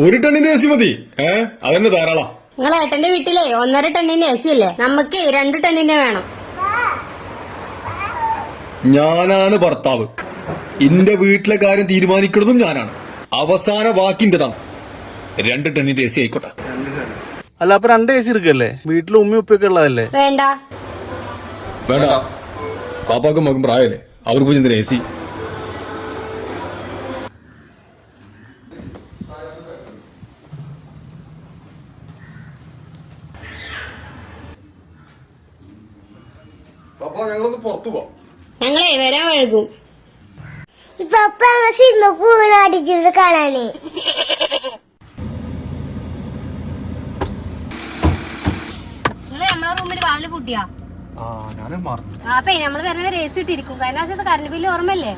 ഒരു ടണ്ണിന്റെ AC മതി. അതെന്നെ ധാരാളം. നിങ്ങൾ ഏട്ടന്റെ വീട്ടിലെ 1.5 ടണ്ണിന്റെ AC അല്ലേ? നമുക്ക് 2 ടണ്ണിന്റെ വേണം. ഞാനാണ് ഭർത്താവ്. എന്റെ വീട്ടിലെ കാര്യം തീരുമാനിക്കുന്നതും ഞാനാണ്. അവസാന വാക്കിന്റെതാണ്. 2 ടണ്ണിന്റെ AC ആയിക്കോട്ടെ. അല്ല, അപ്പൊ 2 AC എടുക്കല്ലേ? വീട്ടിൽ ഉമ്മയും ഉപ്പയൊക്കെ ഉള്ളതല്ലേ? വേണ്ട വേണ്ട, പാപ്പാക്കും മകൻ പ്രായല്ലേ, അവർ പോയി എന്തിനാ AC? പാപ്പാ, ഞങ്ങളൊന്ന് പുറത്തു പോവാം. ഞങ്ങളെ വരാൻ വഴുകും. സിനിമ കൂടെ അടിച്ചത് കാണാനേ. നിങ്ങൾ നമ്മളെ റൂമിൽ വാതില് പൂട്ടിയാ? ഞാനും മറന്നു. അപ്പൊ നമ്മള് വരുന്ന AC ഇട്ടിരിക്കും. കഴിഞ്ഞ പ്രാവശ്യത്തെ കറണ്ട് ബില്ല് ഓർമ്മല്ലേ?